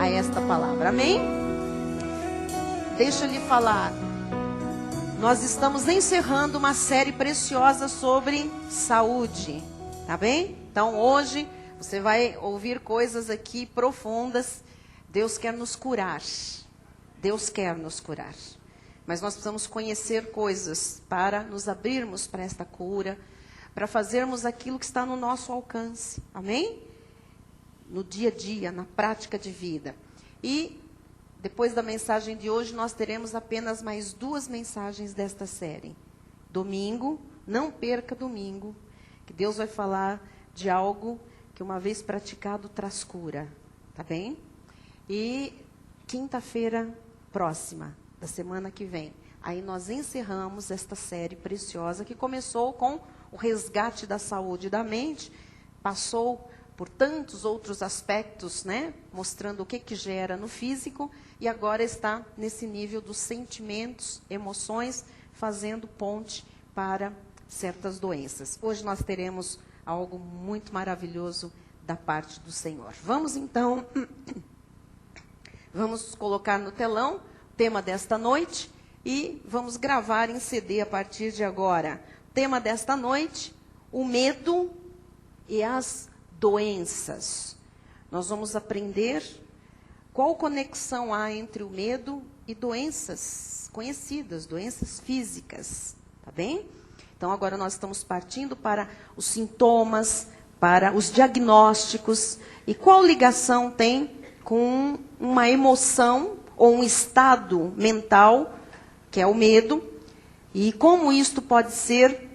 a esta palavra. Amém? Deixa eu lhe falar. Nós estamos encerrando uma série preciosa sobre saúde. Tá bem? Então hoje você vai ouvir coisas aqui profundas. Deus quer nos curar. Deus quer nos curar. Mas nós precisamos conhecer coisas para nos abrirmos para esta cura, para fazermos aquilo que está no nosso alcance. Amém? No dia a dia, na prática de vida. E depois da mensagem de hoje, nós teremos apenas mais 2 mensagens desta série. Domingo, não perca domingo, que Deus vai falar de algo que uma vez praticado traz cura. Tá bem? E quinta-feira próxima, da semana que vem, aí nós encerramos esta série preciosa que começou com o resgate da saúde da mente, passou por tantos outros aspectos, né, mostrando o que gera no físico, e agora está nesse nível dos sentimentos, emoções, fazendo ponte para certas doenças. Hoje nós teremos algo muito maravilhoso da parte do Senhor. Vamos então, vamos colocar no telão o tema desta noite e vamos gravar em CD a partir de agora. O tema desta noite, o medo e as doenças. Nós vamos aprender qual conexão há entre o medo e doenças conhecidas, doenças físicas. Tá bem? Então agora nós estamos partindo para os sintomas, para os diagnósticos e qual ligação tem com uma emoção ou um estado mental, que é o medo, e como isto pode ser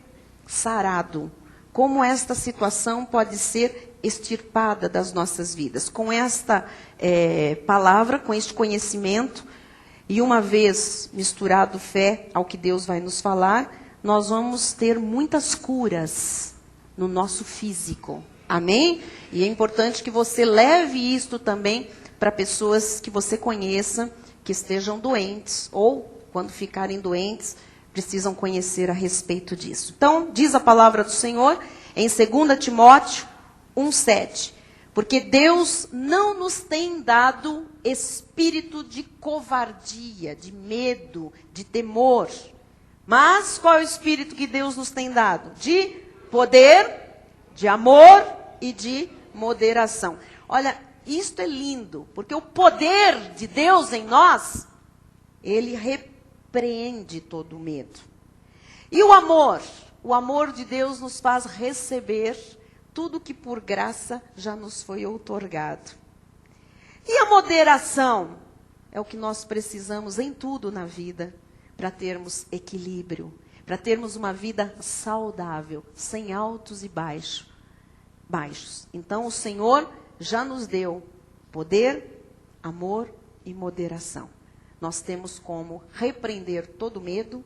sarado, como esta situação pode ser extirpada das nossas vidas. Com esta palavra, com este conhecimento, e uma vez misturado fé ao que Deus vai nos falar, nós vamos ter muitas curas no nosso físico. Amém? E é importante que você leve isto também para pessoas que você conheça, que estejam doentes, ou quando ficarem doentes, precisam conhecer a respeito disso. Então, diz a palavra do Senhor, em 2 Timóteo 1,7. Porque Deus não nos tem dado espírito de covardia, de medo, de temor. Mas qual é o espírito que Deus nos tem dado? De poder, de amor e de moderação. Olha, isto é lindo, porque o poder de Deus em nós, ele repreende todo o medo. E o amor de Deus nos faz receber tudo que por graça já nos foi outorgado. E a moderação é o que nós precisamos em tudo na vida, para termos equilíbrio, para termos uma vida saudável, sem altos e baixos. Então o Senhor já nos deu poder, amor e moderação. Nós temos como repreender todo medo,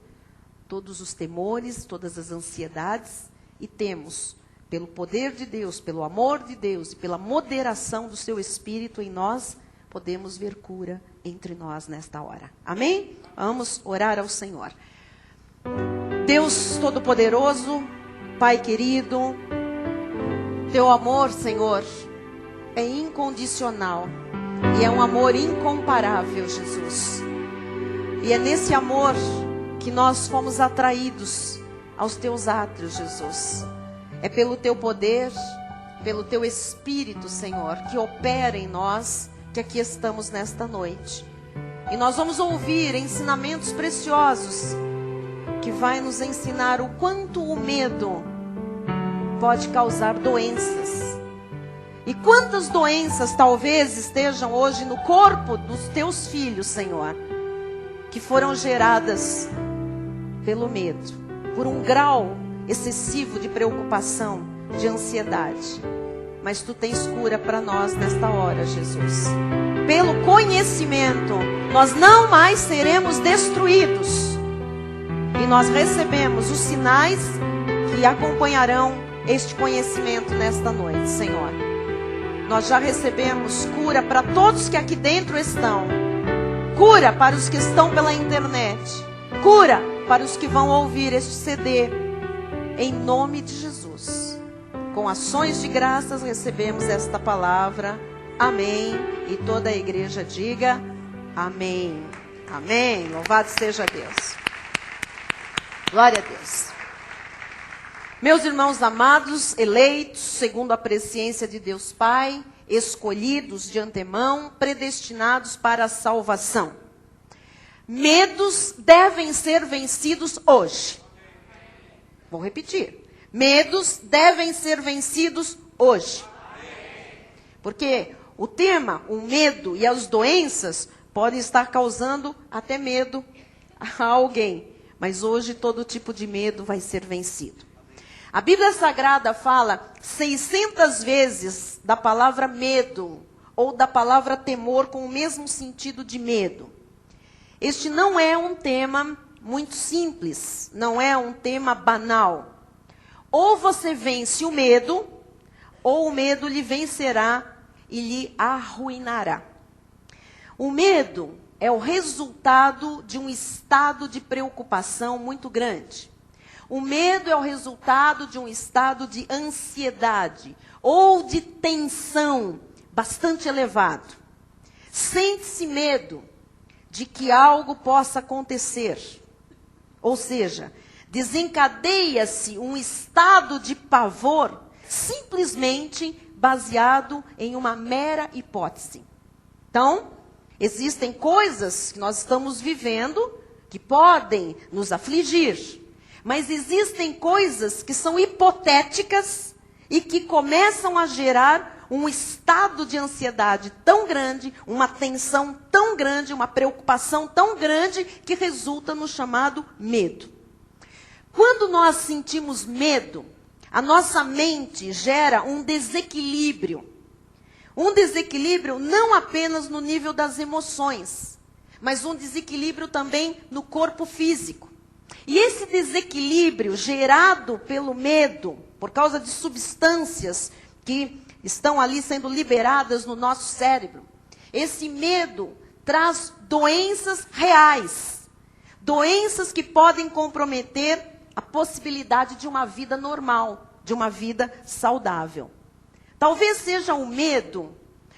todos os temores, todas as ansiedades, e temos, pelo poder de Deus, pelo amor de Deus e pela moderação do seu Espírito em nós, podemos ver cura entre nós nesta hora. Amém? Vamos orar ao Senhor. Deus Todo-Poderoso, Pai querido, teu amor, Senhor, é incondicional e é um amor incomparável, Jesus. E é nesse amor que nós fomos atraídos aos teus átrios, Jesus. É pelo teu poder, pelo teu Espírito, Senhor, que opera em nós, que aqui estamos nesta noite. E nós vamos ouvir ensinamentos preciosos que vai nos ensinar o quanto o medo pode causar doenças. E quantas doenças talvez estejam hoje no corpo dos teus filhos, Senhor, que foram geradas pelo medo, por um grau excessivo de preocupação, de ansiedade. Mas tu tens cura para nós nesta hora, Jesus. Pelo conhecimento, nós não mais seremos destruídos. E nós recebemos os sinais que acompanharão este conhecimento nesta noite, Senhor. Nós já recebemos cura para todos que aqui dentro estão. Cura para os que estão pela internet. Cura para os que vão ouvir este CD. Em nome de Jesus. Com ações de graças recebemos esta palavra. amém. E toda a igreja diga amém. Amém. Louvado seja Deus. Glória a Deus. Meus irmãos amados, eleitos, segundo a presciência de Deus Pai, escolhidos de antemão, predestinados para a salvação. Medos devem ser vencidos hoje. Vou repetir. Medos devem ser vencidos hoje. Porque o tema, o medo e as doenças podem estar causando até medo a alguém. Mas hoje todo tipo de medo vai ser vencido. A Bíblia Sagrada fala 600 vezes da palavra medo ou da palavra temor com o mesmo sentido de medo. Este não é um tema muito simples, não é um tema banal. Ou você vence o medo, ou o medo lhe vencerá e lhe arruinará. O medo é o resultado de um estado de preocupação muito grande. O medo é o resultado de um estado de ansiedade ou de tensão bastante elevado. Sente-se medo de que algo possa acontecer. Ou seja, desencadeia-se um estado de pavor simplesmente baseado em uma mera hipótese. Então, existem coisas que nós estamos vivendo que podem nos afligir. Mas existem coisas que são hipotéticas e que começam a gerar um estado de ansiedade tão grande, uma tensão tão grande, uma preocupação tão grande, que resulta no chamado medo. Quando nós sentimos medo, a nossa mente gera um desequilíbrio. Um desequilíbrio não apenas no nível das emoções, mas um desequilíbrio também no corpo físico. E esse desequilíbrio gerado pelo medo, por causa de substâncias que estão ali sendo liberadas no nosso cérebro, esse medo traz doenças reais. Doenças que podem comprometer a possibilidade de uma vida normal, de uma vida saudável. Talvez seja o medo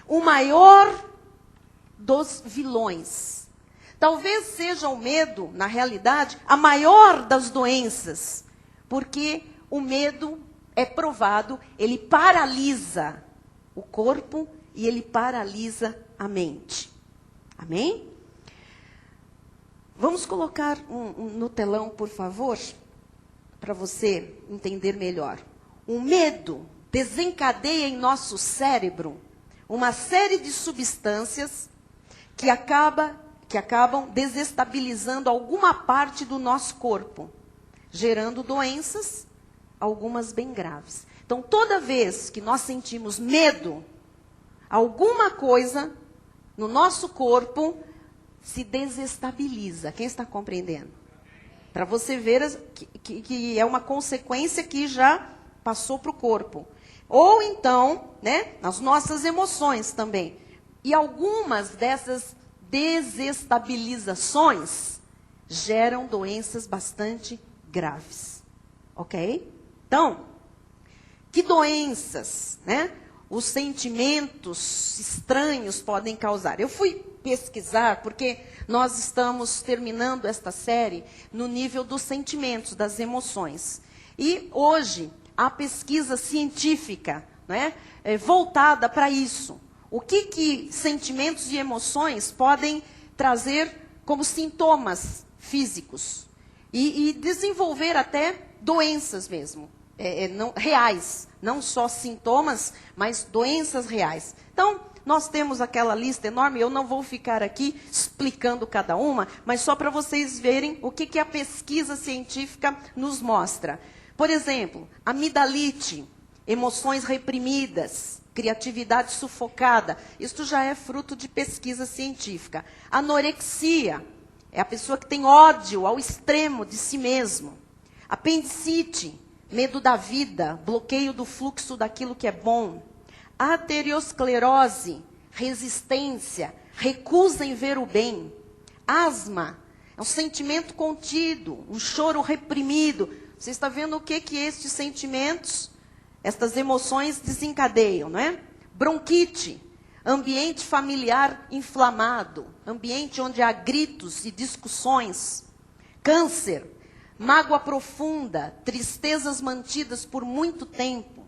o maior dos vilões. Talvez seja o medo, na realidade, a maior das doenças. Porque o medo é provado, ele paralisa o corpo e ele paralisa a mente. Amém? Vamos colocar no telão, por favor, para você entender melhor. O medo desencadeia em nosso cérebro uma série de substâncias que acabam desestabilizando alguma parte do nosso corpo, gerando doenças, algumas bem graves. Então, toda vez que nós sentimos medo, alguma coisa no nosso corpo se desestabiliza. Quem está compreendendo? Para você ver que é uma consequência que já passou para o corpo. Ou então, né, nas nossas emoções também. E algumas dessas desestabilizações geram doenças bastante graves. Ok? Então, que doenças, né, os sentimentos estranhos podem causar? Eu fui pesquisar, porque nós estamos terminando esta série no nível dos sentimentos, das emoções. E hoje, a pesquisa científica, né, voltada para isso. O que sentimentos e emoções podem trazer como sintomas físicos? E desenvolver até doenças mesmo, reais. Não só sintomas, mas doenças reais. Então, nós temos aquela lista enorme, eu não vou ficar aqui explicando cada uma, mas só para vocês verem o que a pesquisa científica nos mostra. Por exemplo, amidalite, emoções reprimidas, criatividade sufocada. Isto já é fruto de pesquisa científica. Anorexia, é a pessoa que tem ódio ao extremo de si mesmo. Apendicite, medo da vida, bloqueio do fluxo daquilo que é bom. Arteriosclerose, resistência, recusa em ver o bem. Asma, é um sentimento contido, um choro reprimido. Você está vendo o que estes sentimentos, estas emoções desencadeiam, não é? Bronquite, ambiente familiar inflamado, ambiente onde há gritos e discussões, câncer, mágoa profunda, tristezas mantidas por muito tempo,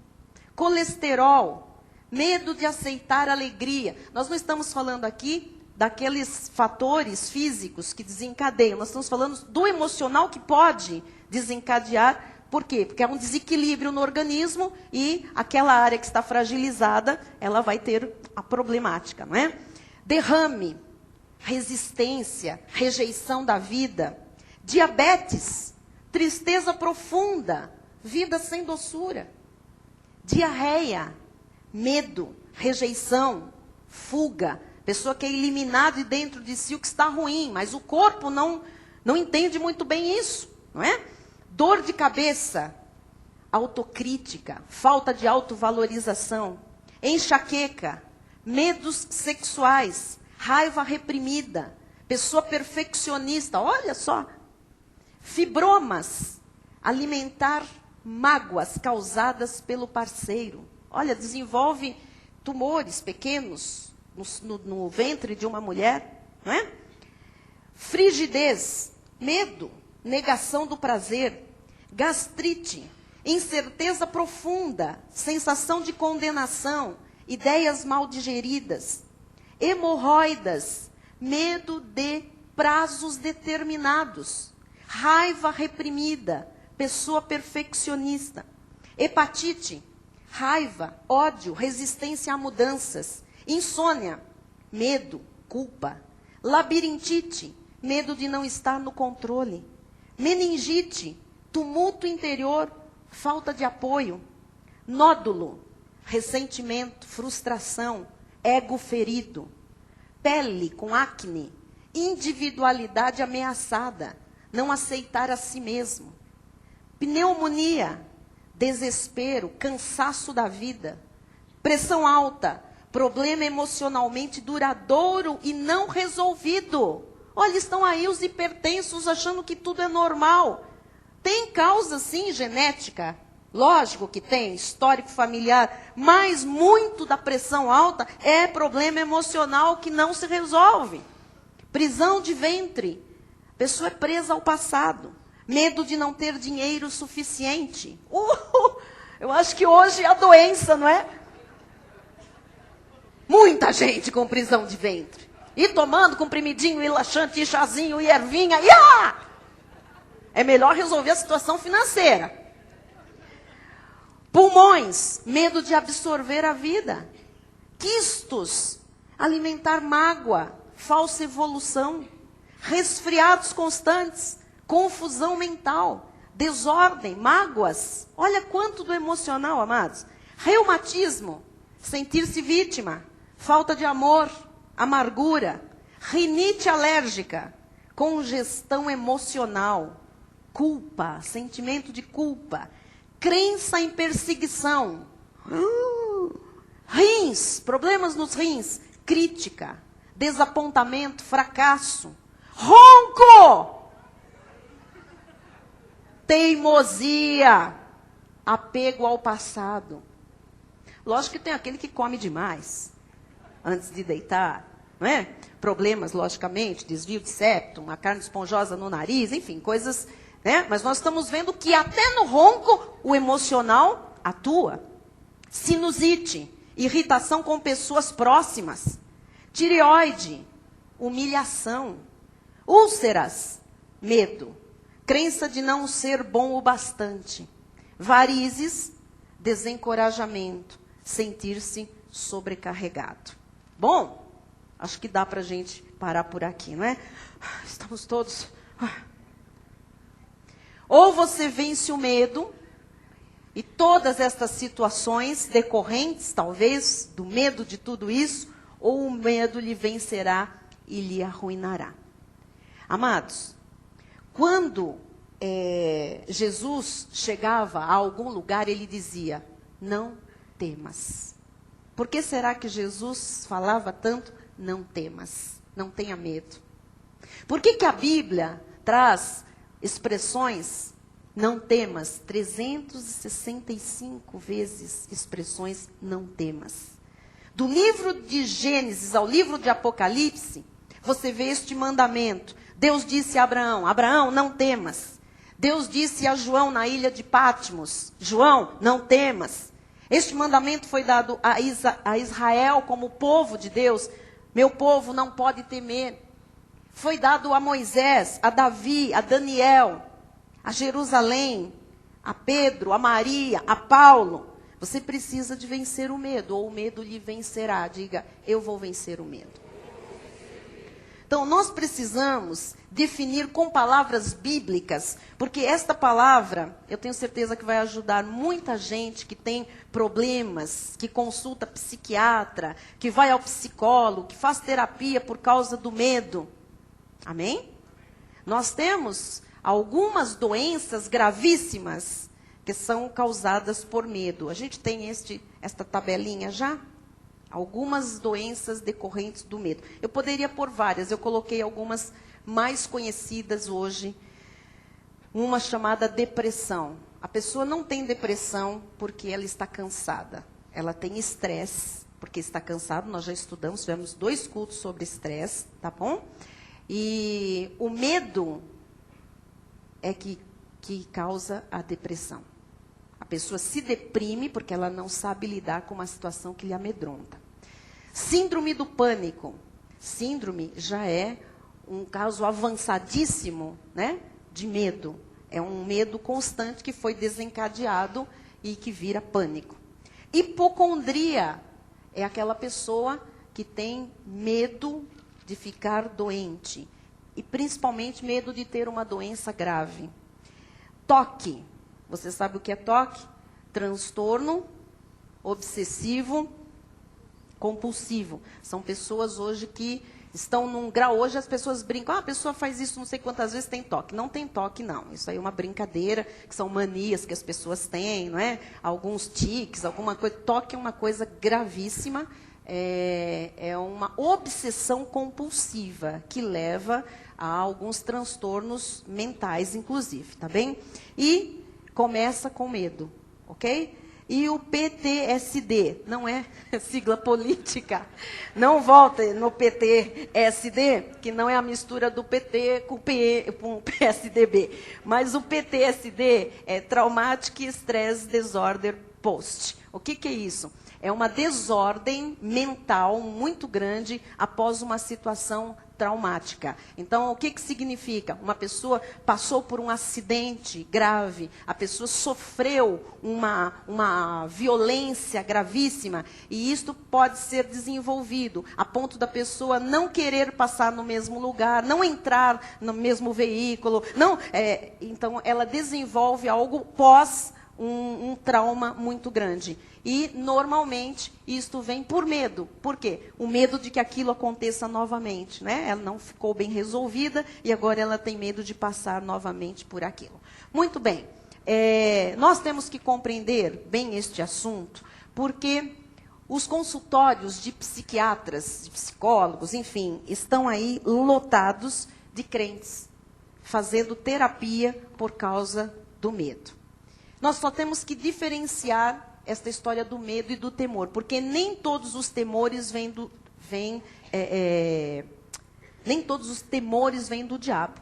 colesterol, medo de aceitar alegria. Nós não estamos falando aqui daqueles fatores físicos que desencadeiam, nós estamos falando do emocional que pode desencadear. Por quê? Porque há um desequilíbrio no organismo e aquela área que está fragilizada, ela vai ter a problemática, não é? Derrame, resistência, rejeição da vida, diabetes, tristeza profunda, vida sem doçura, diarreia, medo, rejeição, fuga, pessoa que é eliminada de dentro de si o que está ruim, mas o corpo não entende muito bem isso, não é? Dor de cabeça, autocrítica, falta de autovalorização, enxaqueca, medos sexuais, raiva reprimida, pessoa perfeccionista, olha só, fibromas, alimentar mágoas causadas pelo parceiro. Olha, desenvolve tumores pequenos no ventre de uma mulher, não é? Frigidez, medo, negação do prazer, gastrite, incerteza profunda, sensação de condenação, ideias mal digeridas, hemorroidas, medo de prazos determinados, raiva reprimida, pessoa perfeccionista, hepatite, raiva, ódio, resistência a mudanças, insônia, medo, culpa, labirintite, medo de não estar no controle, meningite, tumulto interior, falta de apoio, nódulo, ressentimento, frustração, ego ferido, pele com acne, individualidade ameaçada, não aceitar a si mesmo, pneumonia, desespero, cansaço da vida, pressão alta, problema emocionalmente duradouro e não resolvido. Olha, estão aí os hipertensos achando que tudo é normal. Tem causa, sim, genética. Lógico que tem, histórico familiar. Mas muito da pressão alta é problema emocional que não se resolve. Prisão de ventre. A pessoa é presa ao passado. Medo de não ter dinheiro suficiente. Eu acho que hoje é a doença, não é? Muita gente com prisão de ventre. E tomando comprimidinho, e laxante, e chazinho, e ervinha. É melhor resolver a situação financeira. Pulmões, medo de absorver a vida. Quistos, alimentar mágoa, falsa evolução. Resfriados constantes, confusão mental, desordem, mágoas. Olha quanto do emocional, amados. Reumatismo, sentir-se vítima, falta de amor, amargura, rinite alérgica, congestão emocional, culpa, sentimento de culpa, crença em perseguição, rins, problemas nos rins, crítica, desapontamento, fracasso, ronco, teimosia, apego ao passado. Lógico que tem aquele que come demais antes de deitar, não é? Problemas, logicamente, desvio de septo, uma carne esponjosa no nariz, enfim, coisas, né? Mas nós estamos vendo que até no ronco o emocional atua. Sinusite, irritação com pessoas próximas, tireoide, humilhação, úlceras, medo, crença de não ser bom o bastante, varizes, desencorajamento, sentir-se sobrecarregado. Bom, acho que dá para a gente parar por aqui, não é? Estamos todos... Ou você vence o medo, e todas estas situações decorrentes, talvez, do medo de tudo isso, ou o medo lhe vencerá e lhe arruinará. Amados, quando Jesus chegava a algum lugar, ele dizia, não temas. Por que será que Jesus falava tanto, não temas, não tenha medo? Por que que a Bíblia traz expressões, não temas, 365 vezes expressões, não temas? Do livro de Gênesis ao livro de Apocalipse, você vê este mandamento. Deus disse a Abraão, Abraão, não temas. Deus disse a João na ilha de Patmos, João, não temas. Este mandamento foi dado a Israel como povo de Deus. Meu povo não pode temer. Foi dado a Moisés, a Davi, a Daniel, a Jerusalém, a Pedro, a Maria, a Paulo. Você precisa de vencer o medo, ou o medo lhe vencerá. Diga, eu vou vencer o medo. Então, nós precisamos definir com palavras bíblicas, porque esta palavra, eu tenho certeza que vai ajudar muita gente que tem problemas, que consulta psiquiatra, que vai ao psicólogo, que faz terapia por causa do medo. Amém? Nós temos algumas doenças gravíssimas que são causadas por medo. A gente tem esta tabelinha já? Algumas doenças decorrentes do medo. Eu poderia pôr várias, eu coloquei algumas mais conhecidas hoje. Uma chamada depressão. A pessoa não tem depressão porque ela está cansada. Ela tem estresse porque está cansada. Nós já estudamos, tivemos 2 cultos sobre estresse, tá bom? E o medo é que causa a depressão. A pessoa se deprime porque ela não sabe lidar com uma situação que lhe amedronta. Síndrome do pânico. Síndrome já é um caso avançadíssimo, né, de medo. É um medo constante que foi desencadeado e que vira pânico. Hipocondria é aquela pessoa que tem medo de ficar doente. E principalmente medo de ter uma doença grave. TOC. Você sabe o que é TOC? Transtorno obsessivo compulsivo. São pessoas hoje que estão num grau, hoje as pessoas brincam, a pessoa faz isso não sei quantas vezes, tem toque. Não tem toque, não. Isso aí é uma brincadeira, que são manias que as pessoas têm, não é? Alguns tiques, alguma coisa. Toque é uma coisa gravíssima, é uma obsessão compulsiva, que leva a alguns transtornos mentais, inclusive, tá bem? E começa com medo, ok? E o PTSD, não é sigla política, não volta no PTSD, que não é a mistura do PT com o PSDB, mas o PTSD é Traumatic Stress Disorder Post. O que é isso? É uma desordem mental muito grande após uma situação traumática. Então, o que significa? Uma pessoa passou por um acidente grave, a pessoa sofreu uma violência gravíssima, e isto pode ser desenvolvido a ponto da pessoa não querer passar no mesmo lugar, não entrar no mesmo veículo. Então, ela desenvolve algo pós um trauma muito grande. E, normalmente, isto vem por medo. Por quê? O medo de que aquilo aconteça novamente, né? Ela não ficou bem resolvida e agora ela tem medo de passar novamente por aquilo. Muito bem. Nós temos que compreender bem este assunto, porque os consultórios de psiquiatras, de psicólogos, enfim, estão aí lotados de crentes, fazendo terapia por causa do medo. Nós só temos que diferenciar esta história do medo e do temor, porque nem todos os temores vêm do diabo.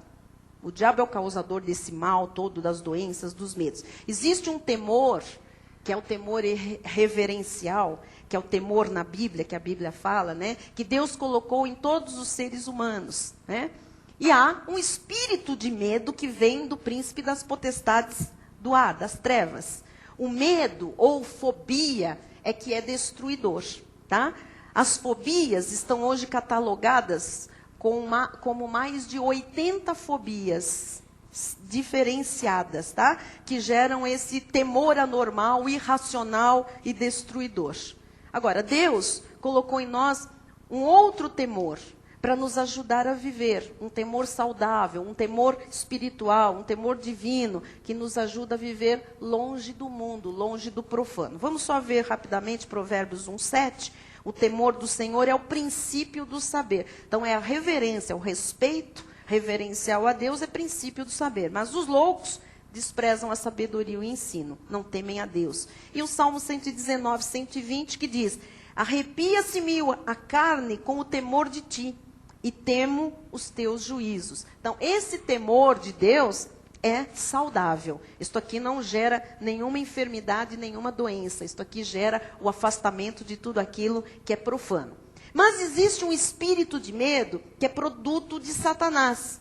O diabo é o causador desse mal todo, das doenças, dos medos. Existe um temor, que é o temor reverencial, que é o temor na Bíblia, que a Bíblia fala, né, que Deus colocou em todos os seres humanos, né? E há um espírito de medo que vem do príncipe das potestades do ar, das trevas. O medo ou fobia é que é destruidor, tá? As fobias estão hoje catalogadas como mais de 80 fobias diferenciadas, tá? Que geram esse temor anormal, irracional e destruidor. Agora, Deus colocou em nós um outro temor, para nos ajudar a viver, um temor saudável, um temor espiritual, um temor divino, que nos ajuda a viver longe do mundo, longe do profano. Vamos só ver rapidamente Provérbios 1:7. O temor do Senhor é o princípio do saber. Então é a reverência, o respeito reverencial a Deus é princípio do saber. Mas os loucos desprezam a sabedoria e o ensino, não temem a Deus. E o Salmo 119, 120 que diz: Arrepia-se-me a carne com o temor de ti, e temo os teus juízos. Então, esse temor de Deus é saudável. Isto aqui não gera nenhuma enfermidade, nenhuma doença. Isto aqui gera o afastamento de tudo aquilo que é profano. Mas existe um espírito de medo que é produto de Satanás.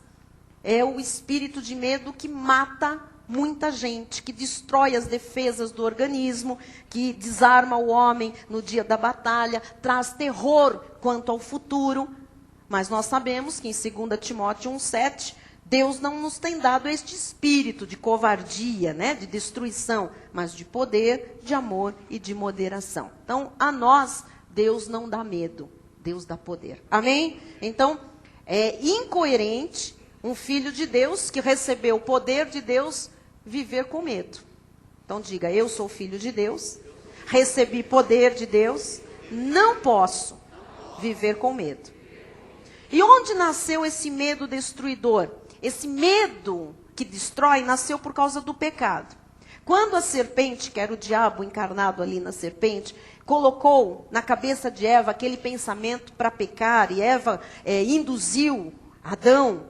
É o espírito de medo que mata muita gente, que destrói as defesas do organismo, que desarma o homem no dia da batalha, traz terror quanto ao futuro. Mas nós sabemos que em 2 Timóteo 1,7, Deus não nos tem dado este espírito de covardia, né, de destruição, mas de poder, de amor e de moderação. Então, a nós, Deus não dá medo, Deus dá poder. Amém? Então, é incoerente um filho de Deus que recebeu o poder de Deus viver com medo. Então, diga, eu sou filho de Deus, recebi poder de Deus, não posso viver com medo. E onde nasceu esse medo destruidor? Esse medo que destrói nasceu por causa do pecado. Quando a serpente, que era o diabo encarnado ali na serpente, colocou na cabeça de Eva aquele pensamento para pecar, e Eva induziu Adão,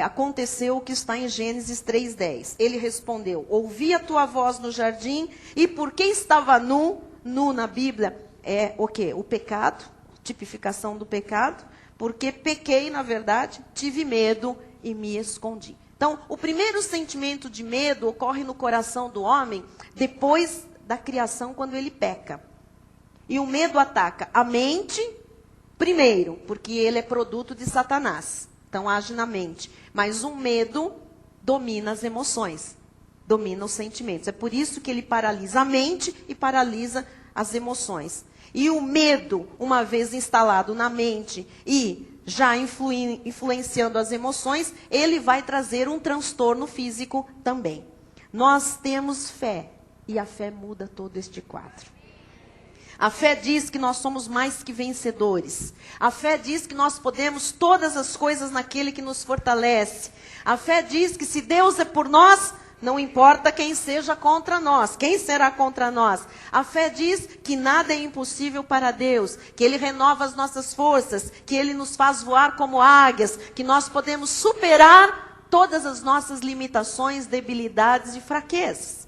aconteceu o que está em Gênesis 3:10. Ele respondeu, ouvi a tua voz no jardim, e porque estava nu na Bíblia, é o quê? O pecado, tipificação do pecado, porque pequei, na verdade, tive medo e me escondi. Então, o primeiro sentimento de medo ocorre no coração do homem depois da criação, quando ele peca. E o medo ataca a mente primeiro, porque ele é produto de Satanás. Então, age na mente. Mas o medo domina as emoções, domina os sentimentos. É por isso que ele paralisa a mente e paralisa as emoções. E o medo, uma vez instalado na mente e já influenciando as emoções, ele vai trazer um transtorno físico também. Nós temos fé, e a fé muda todo este quadro. A fé diz que nós somos mais que vencedores. A fé diz que nós podemos todas as coisas naquele que nos fortalece. A fé diz que se Deus é por nós, não importa quem seja contra nós. Quem será contra nós? A fé diz que nada é impossível para Deus, que Ele renova as nossas forças, que Ele nos faz voar como águias, que nós podemos superar todas as nossas limitações, debilidades e fraquezas.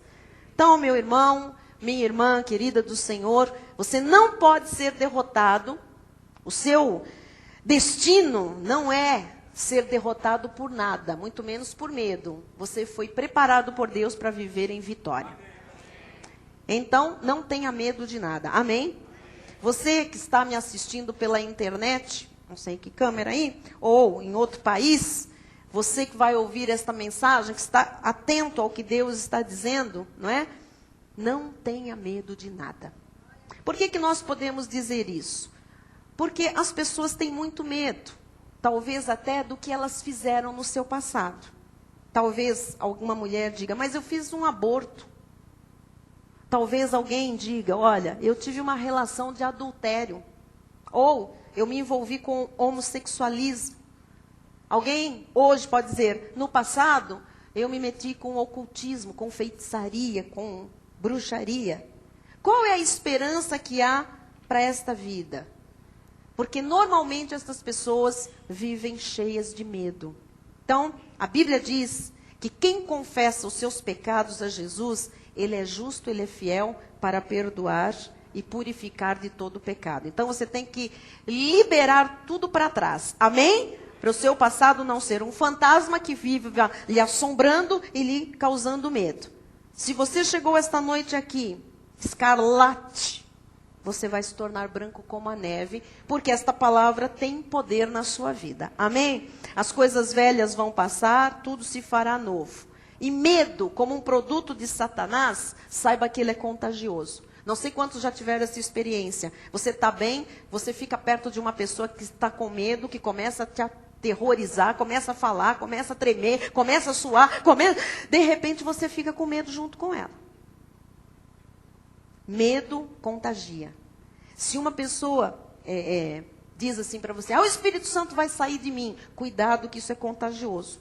Então, meu irmão, minha irmã querida do Senhor, você não pode ser derrotado. O seu destino não é ser derrotado por nada, muito menos por medo. Você foi preparado por Deus para viver em vitória. Então, não tenha medo de nada. Amém? Você que está me assistindo pela internet, não sei que câmera aí, ou em outro país, você que vai ouvir esta mensagem, que está atento ao que Deus está dizendo, não é? Não tenha medo de nada. Por que nós podemos dizer isso? Porque as pessoas têm muito medo. Talvez até do que elas fizeram no seu passado. Talvez alguma mulher diga, mas eu fiz um aborto. Talvez alguém diga, olha, eu tive uma relação de adultério. Ou eu me envolvi com homossexualismo. Alguém hoje pode dizer, no passado eu me meti com ocultismo, com feitiçaria, com bruxaria. Qual é a esperança que há para esta vida? Porque normalmente essas pessoas vivem cheias de medo. Então, a Bíblia diz que quem confessa os seus pecados a Jesus, Ele é justo, Ele é fiel para perdoar e purificar de todo pecado. Então, você tem que liberar tudo para trás. Amém? Para o seu passado não ser um fantasma que vive lhe assombrando e lhe causando medo. Se você chegou esta noite aqui, escarlate, você vai se tornar branco como a neve, porque esta palavra tem poder na sua vida. Amém? As coisas velhas vão passar, tudo se fará novo. E medo, como um produto de Satanás, saiba que ele é contagioso. Não sei quantos já tiveram essa experiência. Você está bem, você fica perto de uma pessoa que está com medo, que começa a te aterrorizar, começa a falar, começa a tremer, começa a suar, de repente você fica com medo junto com ela. Medo contagia. Se uma pessoa diz assim para você, o Espírito Santo vai sair de mim, cuidado que isso é contagioso.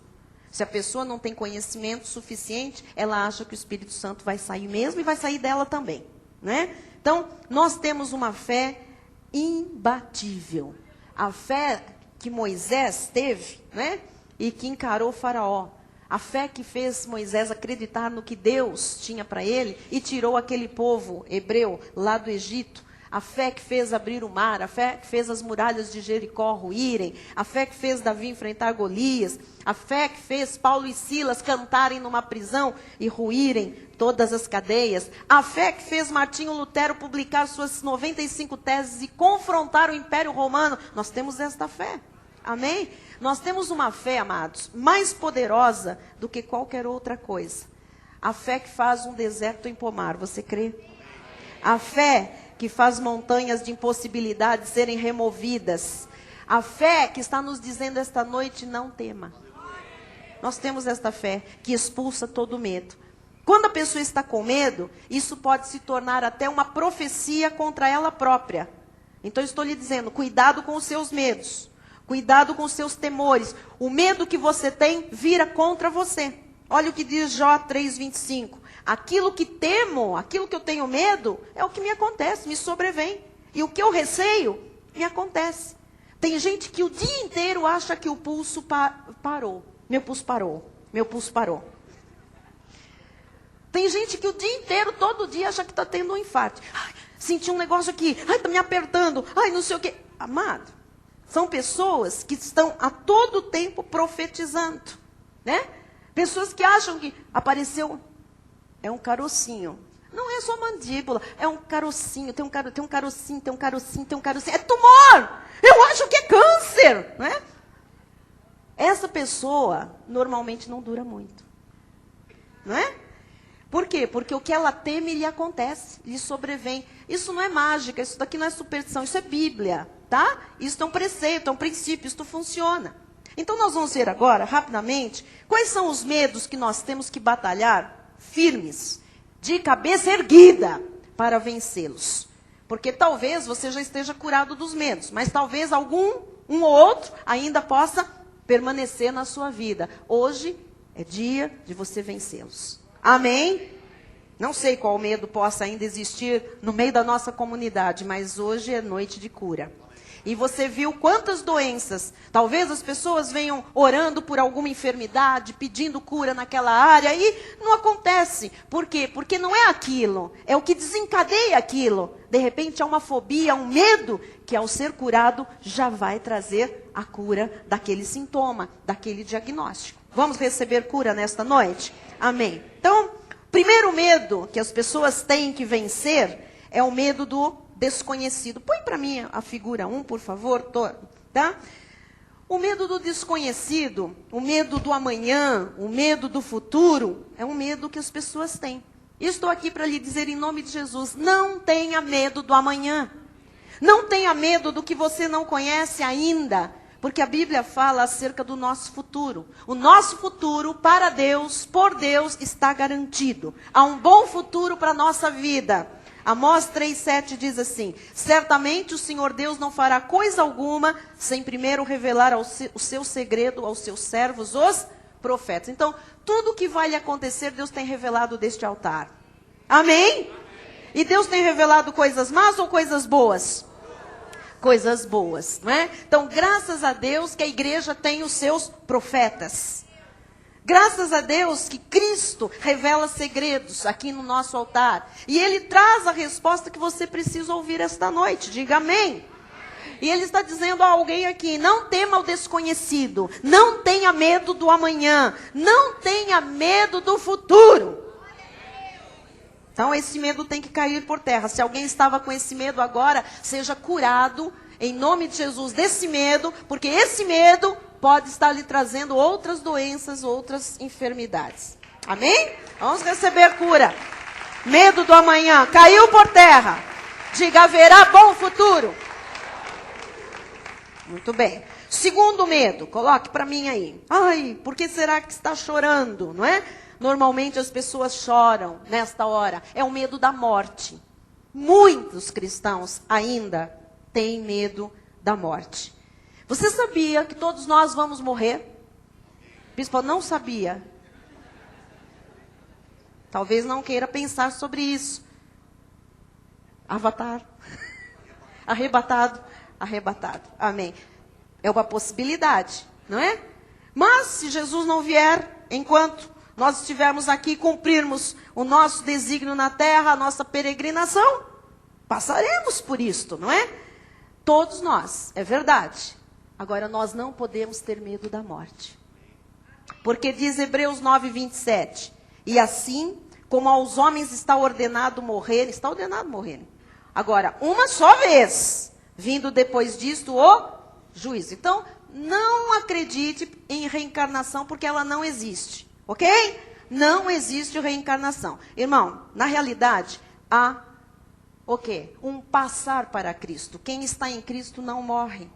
Se a pessoa não tem conhecimento suficiente, ela acha que o Espírito Santo vai sair mesmo e vai sair dela também, né? Então, nós temos uma fé imbatível. A fé que Moisés teve, né? E que encarou Faraó. A fé que fez Moisés acreditar no que Deus tinha para ele e tirou aquele povo hebreu lá do Egito. A fé que fez abrir o mar, a fé que fez as muralhas de Jericó ruírem, a fé que fez Davi enfrentar Golias, a fé que fez Paulo e Silas cantarem numa prisão e ruírem todas as cadeias, a fé que fez Martinho Lutero publicar suas 95 teses e confrontar o Império Romano. Nós temos esta fé, amém? Nós temos uma fé, amados, mais poderosa do que qualquer outra coisa. A fé que faz um deserto em pomar, você crê? A fé que faz montanhas de impossibilidade serem removidas. A fé que está nos dizendo esta noite, não tema. Nós temos esta fé que expulsa todo medo. Quando a pessoa está com medo, isso pode se tornar até uma profecia contra ela própria. Então eu estou lhe dizendo, cuidado com os seus medos. Cuidado com os seus temores. O medo que você tem vira contra você. Olha o que diz Jó 3:25. Aquilo que temo, aquilo que eu tenho medo, é o que me acontece, me sobrevém. E o que eu receio, me acontece. Tem gente que o dia inteiro acha que o pulso parou. Meu pulso parou. Meu pulso parou. Tem gente que o dia inteiro, todo dia, acha que está tendo um infarto. Ai, senti um negócio aqui. Ai, está me apertando. Ai, não sei o quê. Amado, são pessoas que estão a todo tempo profetizando. Né? Pessoas que acham que apareceu... É um carocinho. Não é só mandíbula. É um carocinho. Tem um carocinho. É tumor. Eu acho que é câncer. Não é? Essa pessoa normalmente não dura muito. Não é? Por quê? Porque o que ela teme lhe acontece. Lhe sobrevém. Isso não é mágica. Isso daqui não é superstição. Isso é Bíblia. Tá? Isso é um preceito, é um princípio. Isso funciona. Então nós vamos ver agora, rapidamente, quais são os medos que nós temos que batalhar firmes, de cabeça erguida, para vencê-los. Porque talvez você já esteja curado dos medos, mas talvez um ou outro, ainda possa permanecer na sua vida. Hoje é dia de você vencê-los. Amém? Não sei qual medo possa ainda existir no meio da nossa comunidade, mas hoje é noite de cura. E você viu quantas doenças, talvez as pessoas venham orando por alguma enfermidade, pedindo cura naquela área, e não acontece. Por quê? Porque não é aquilo, é o que desencadeia aquilo. De repente é uma fobia, um medo, que ao ser curado já vai trazer a cura daquele sintoma, daquele diagnóstico. Vamos receber cura nesta noite? Amém. Então, primeiro medo que as pessoas têm que vencer é o medo do desconhecido. Põe para mim a figura 1, por favor, tá? O medo do desconhecido, o medo do amanhã, o medo do futuro, é um medo que as pessoas têm. E estou aqui para lhe dizer em nome de Jesus, não tenha medo do amanhã. Não tenha medo do que você não conhece ainda, porque a Bíblia fala acerca do nosso futuro. O nosso futuro, para Deus, por Deus, está garantido. Há um bom futuro para a nossa vida. Amós 3,7 diz assim, certamente o Senhor Deus não fará coisa alguma sem primeiro revelar o seu segredo aos seus servos, os profetas. Então, tudo que vai lhe acontecer, Deus tem revelado deste altar. Amém? E Deus tem revelado coisas más ou coisas boas? Coisas boas, não é? Então, graças a Deus que a igreja tem os seus profetas. Graças a Deus que Cristo revela segredos aqui no nosso altar. E Ele traz a resposta que você precisa ouvir esta noite. Diga amém. E Ele está dizendo a alguém aqui, não tema o desconhecido. Não tenha medo do amanhã. Não tenha medo do futuro. Então esse medo tem que cair por terra. Se alguém estava com esse medo agora, seja curado em nome de Jesus desse medo. Porque esse medo pode estar lhe trazendo outras doenças, outras enfermidades. Amém? Vamos receber cura. Medo do amanhã. Caiu por terra. Diga, haverá bom futuro. Muito bem. Segundo medo. Coloque para mim aí. Ai, por que será que está chorando? Não é? Normalmente as pessoas choram nesta hora. É o medo da morte. Muitos cristãos ainda têm medo da morte. Você sabia que todos nós vamos morrer? O bispo não sabia. Talvez não queira pensar sobre isso. Avatar. arrebatado, arrebatado. Amém. É uma possibilidade, não é? Mas se Jesus não vier, enquanto nós estivermos aqui, cumprirmos o nosso desígnio na terra, a nossa peregrinação, passaremos por isto, não é? Todos nós, é verdade. Agora, nós não podemos ter medo da morte. Porque diz Hebreus 9:27, e assim, como aos homens está ordenado morrer, agora, uma só vez, vindo depois disto o juízo. Então, não acredite em reencarnação, porque ela não existe, ok? Não existe reencarnação. Irmão, na realidade, há o quê? Um passar para Cristo. Quem está em Cristo não morre.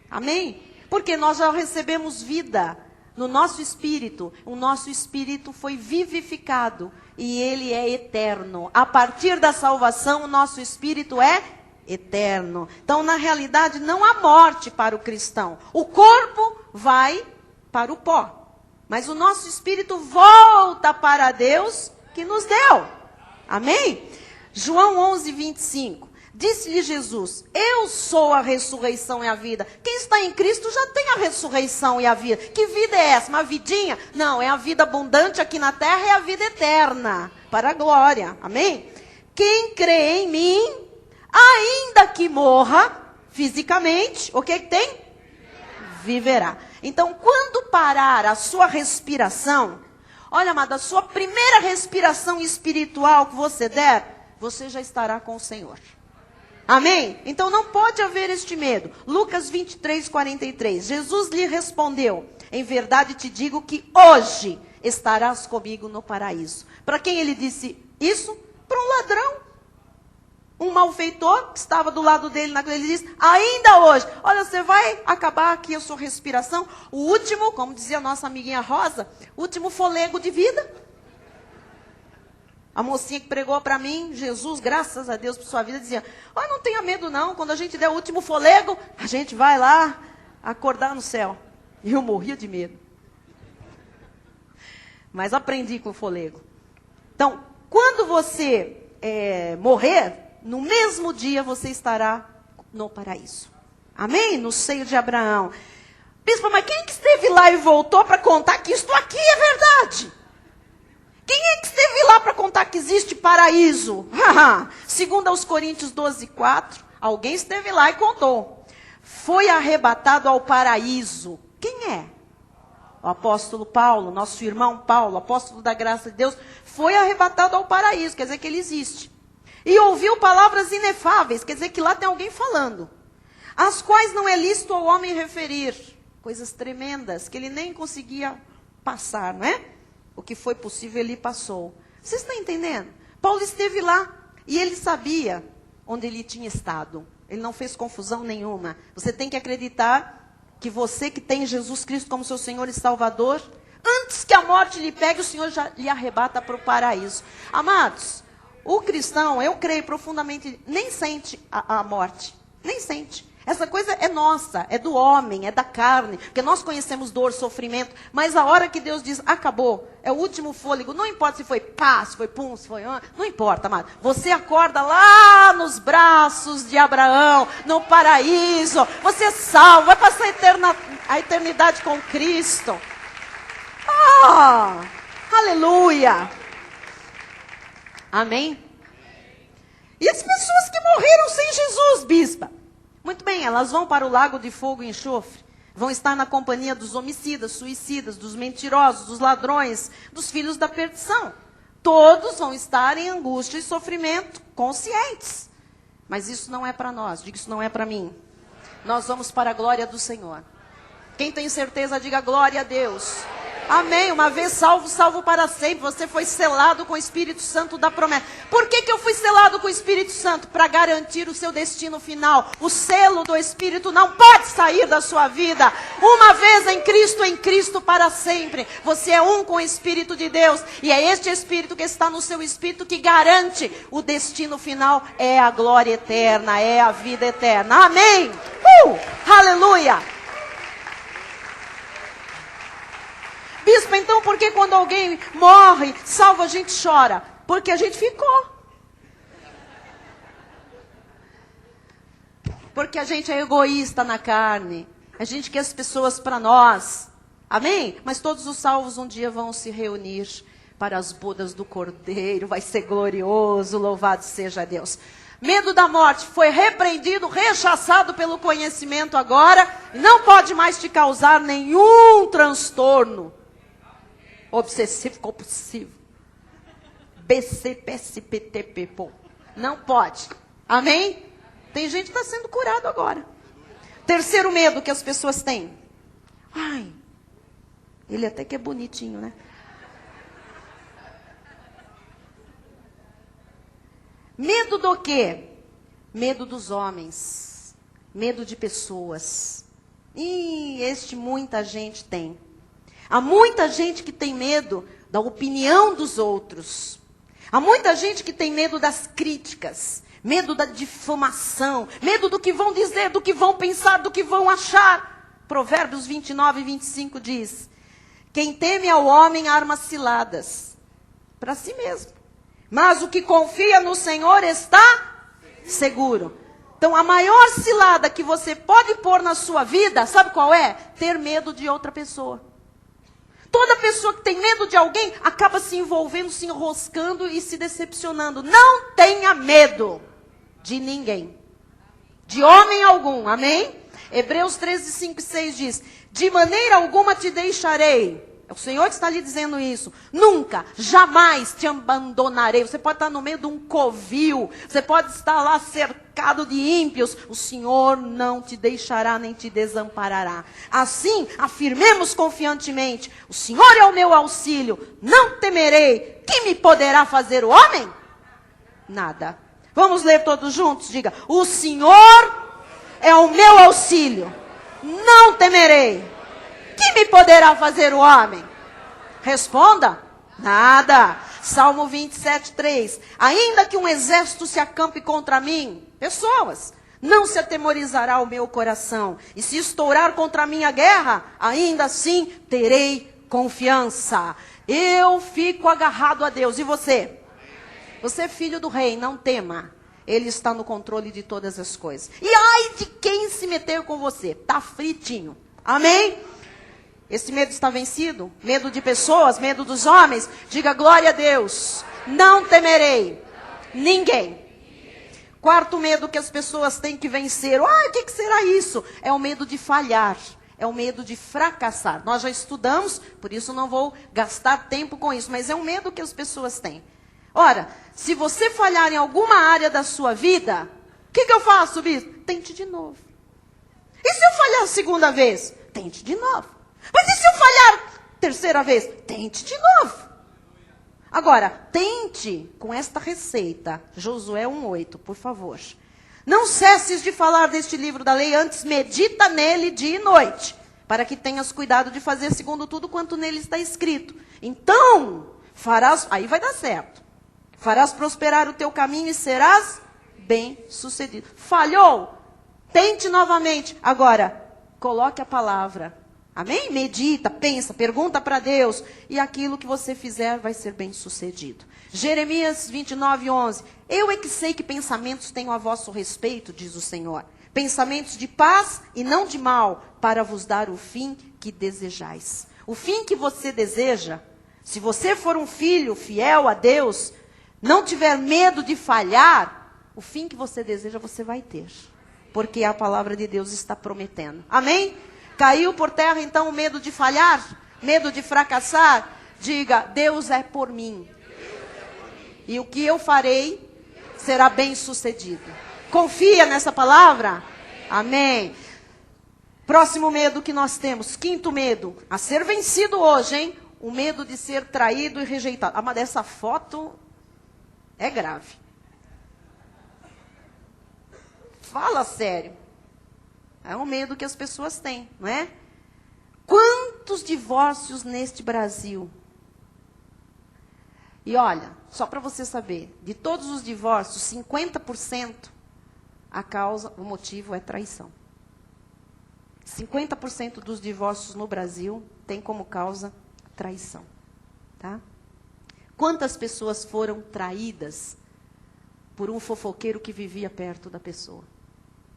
Amém? Porque nós já recebemos vida no nosso espírito. O nosso espírito foi vivificado e ele é eterno. A partir da salvação, o nosso espírito é eterno. Então, na realidade, não há morte para o cristão. O corpo vai para o pó. Mas o nosso espírito volta para Deus que nos deu. Amém? João 11:25. Disse-lhe Jesus, eu sou a ressurreição e a vida. Quem está em Cristo já tem a ressurreição e a vida. Que vida é essa? Uma vidinha? Não, é a vida abundante aqui na terra e a vida eterna, para a glória. Amém? Quem crê em mim, ainda que morra fisicamente, o que tem? Viverá. Então, quando parar a sua respiração, olha, amada, a sua primeira respiração espiritual que você der, você já estará com o Senhor. Amém? Então não pode haver este medo. Lucas 23:43. Jesus lhe respondeu, em verdade te digo que hoje estarás comigo no paraíso. Para quem ele disse isso? Para um ladrão. Um malfeitor que estava do lado dele, ele disse, ainda hoje, olha, você vai acabar aqui a sua respiração, o último, como dizia a nossa amiguinha Rosa, último fôlego de vida. A mocinha que pregou para mim, Jesus, graças a Deus por sua vida, dizia, olha, não tenha medo não, quando a gente der o último fôlego, a gente vai lá acordar no céu. E eu morria de medo. Mas aprendi com o fôlego. Então, quando você morrer, no mesmo dia você estará no paraíso. Amém? No seio de Abraão. Bispo, mas quem que esteve lá e voltou para contar que isto aqui é verdade? Quem é que esteve lá para contar que existe paraíso? Segundo aos Coríntios 12:4, alguém esteve lá e contou. Foi arrebatado ao paraíso. Quem é? O apóstolo Paulo, nosso irmão Paulo, apóstolo da graça de Deus, foi arrebatado ao paraíso, quer dizer que ele existe. E ouviu palavras inefáveis, quer dizer que lá tem alguém falando, as quais não é lícito ao homem referir. Coisas tremendas, que ele nem conseguia passar, não é? O que foi possível, ele passou. Vocês estão entendendo? Paulo esteve lá e ele sabia onde ele tinha estado. Ele não fez confusão nenhuma. Você tem que acreditar que você que tem Jesus Cristo como seu Senhor e Salvador, antes que a morte lhe pegue, o Senhor já lhe arrebata para o paraíso. Amados, o cristão, eu creio profundamente, nem sente a morte. Nem sente. Essa coisa é nossa, é do homem, é da carne, porque nós conhecemos dor, sofrimento, mas a hora que Deus diz, acabou, é o último fôlego, não importa se foi pá, se foi pum, se foi... Não importa, amado. Você acorda lá nos braços de Abraão, no paraíso, você é salvo, vai passar a eternidade com Cristo. Aleluia! Amém? E as pessoas que morreram sem Jesus, bispa? Muito bem, elas vão para o lago de fogo e enxofre. Vão estar na companhia dos homicidas, suicidas, dos mentirosos, dos ladrões, dos filhos da perdição. Todos vão estar em angústia e sofrimento, conscientes. Mas isso não é para nós, diga, isso não é para mim. Nós vamos para a glória do Senhor. Quem tem certeza, diga glória a Deus. Amém. Uma vez salvo, salvo para sempre. Você foi selado com o Espírito Santo da promessa. Por que eu fui selado com o Espírito Santo? Para garantir o seu destino final. O selo do Espírito não pode sair da sua vida. Uma vez em Cristo para sempre. Você é um com o Espírito de Deus. E é este Espírito que está no seu Espírito que garante o destino final. É a glória eterna, é a vida eterna. Amém. Aleluia. Bispo, então por que quando alguém morre, salvo, a gente chora? Porque a gente ficou. porque a gente é egoísta na carne. A gente quer as pessoas para nós. Amém? Mas todos os salvos um dia vão se reunir para as bodas do Cordeiro. Vai ser glorioso, louvado seja Deus. Medo da morte foi repreendido, rechaçado pelo conhecimento agora. E não pode mais te causar nenhum transtorno obsessivo compulsivo. BCPSPTP. Não pode. Amém? Tem gente que está sendo curado agora. Terceiro medo que as pessoas têm. Ai, ele até que é bonitinho, né? Medo do quê? Medo dos homens. Medo de pessoas. E muita gente tem. Há muita gente que tem medo da opinião dos outros. Há muita gente que tem medo das críticas. Medo da difamação. Medo do que vão dizer, do que vão pensar, do que vão achar. Provérbios 29 e 25 diz: quem teme ao homem arma ciladas para si mesmo. Mas o que confia no Senhor está seguro. Então, a maior cilada que você pode pôr na sua vida, sabe qual é? Ter medo de outra pessoa. Toda pessoa que tem medo de alguém, acaba se envolvendo, se enroscando e se decepcionando. Não tenha medo de ninguém. De homem algum, amém? Hebreus 13, 5 e 6 diz: de maneira alguma te deixarei. É o Senhor que está lhe dizendo isso. Nunca, jamais te abandonarei. Você pode estar no meio de um covil. Você pode estar lá cercado de ímpios. O Senhor não te deixará nem te desamparará. Assim, afirmemos confiantemente: o Senhor é o meu auxílio. Não temerei. Que me poderá fazer o homem? Nada. Vamos ler todos juntos? Diga: o Senhor é o meu auxílio. Não temerei. Que me poderá fazer o homem? Responda: nada. Salmo 27, 3. Ainda que um exército se acampe contra mim, pessoas, não se atemorizará o meu coração. E se estourar contra mim a guerra, ainda assim terei confiança. Eu fico agarrado a Deus. E você? Você é filho do rei, não tema. Ele está no controle de todas as coisas. E ai de quem se meter com você. Está fritinho. Amém? Esse medo está vencido? Medo de pessoas, medo dos homens? Diga glória a Deus. Não temerei ninguém. Quarto medo que as pessoas têm que vencer. O que será isso? É o medo de falhar. É o medo de fracassar. Nós já estudamos, por isso não vou gastar tempo com isso. Mas é um medo que as pessoas têm. Ora, se você falhar em alguma área da sua vida, o que eu faço, bispo? Tente de novo. E se eu falhar a segunda vez? Tente de novo. Mas e se eu falhar terceira vez? Tente de novo. Agora, tente com esta receita. Josué 1:8, por favor. Não cesses de falar deste livro da lei, antes medita nele dia e noite, para que tenhas cuidado de fazer segundo tudo quanto nele está escrito. Então, farás, aí vai dar certo. Farás prosperar o teu caminho e serás bem-sucedido. Falhou? Tente novamente. Agora, coloque a palavra. Amém? Medita, pensa, pergunta para Deus. E aquilo que você fizer vai ser bem sucedido. Jeremias 29:11. Eu é que sei que pensamentos tenho a vosso respeito, diz o Senhor. Pensamentos de paz e não de mal, para vos dar o fim que desejais. O fim que você deseja, se você for um filho fiel a Deus, não tiver medo de falhar, o fim que você deseja você vai ter. Porque a palavra de Deus está prometendo. Amém? Caiu por terra, então, o medo de falhar? Medo de fracassar? Diga: Deus é por mim. E o que eu farei será bem sucedido. Confia nessa palavra? Amém. Próximo medo que nós temos. Quinto medo. A ser vencido hoje, hein? O medo de ser traído e rejeitado. Mas essa foto é grave. Fala sério. É um medo que as pessoas têm, não é? Quantos divórcios neste Brasil? E olha, só para você saber, de todos os divórcios, 50% o motivo é traição. 50% dos divórcios no Brasil tem como causa traição, tá? Quantas pessoas foram traídas por um fofoqueiro que vivia perto da pessoa?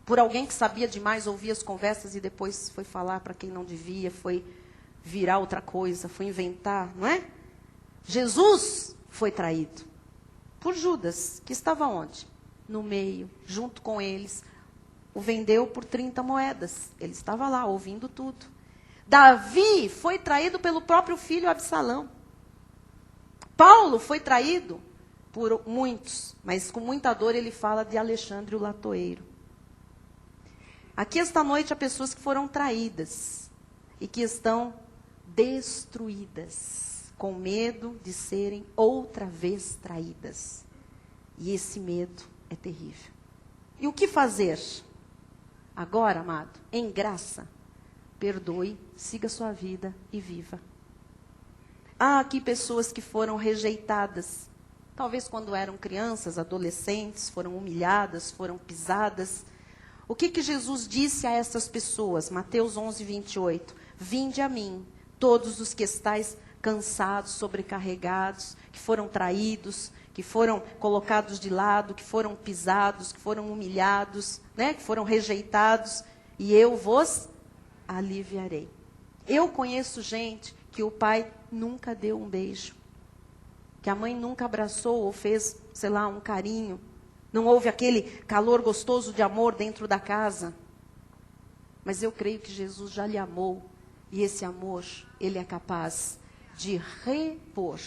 por alguém que sabia demais, ouvia as conversas e depois foi falar para quem não devia, foi virar outra coisa, foi inventar, não é? Jesus foi traído por Judas, que estava onde? No meio, junto com eles. O vendeu por 30 moedas. Ele estava lá, ouvindo tudo. Davi foi traído pelo próprio filho Absalão. Paulo foi traído por muitos, mas com muita dor ele fala de Alexandre o latoeiro. Aqui esta noite há pessoas que foram traídas e que estão destruídas, com medo de serem outra vez traídas. E esse medo é terrível. E o que fazer? Agora, amado, em graça, perdoe, siga sua vida e viva. Há aqui pessoas que foram rejeitadas, talvez quando eram crianças, adolescentes, foram humilhadas, foram pisadas. O que Jesus disse a essas pessoas? Mateus 11, 28. Vinde a mim, todos os que estáis cansados, sobrecarregados, que foram traídos, que foram colocados de lado, que foram pisados, que foram humilhados, né, que foram rejeitados, e eu vos aliviarei. Eu conheço gente que o pai nunca deu um beijo, que a mãe nunca abraçou ou fez, sei lá, um carinho. Não houve aquele calor gostoso de amor dentro da casa. Mas eu creio que Jesus já lhe amou, e esse amor, ele é capaz de repor,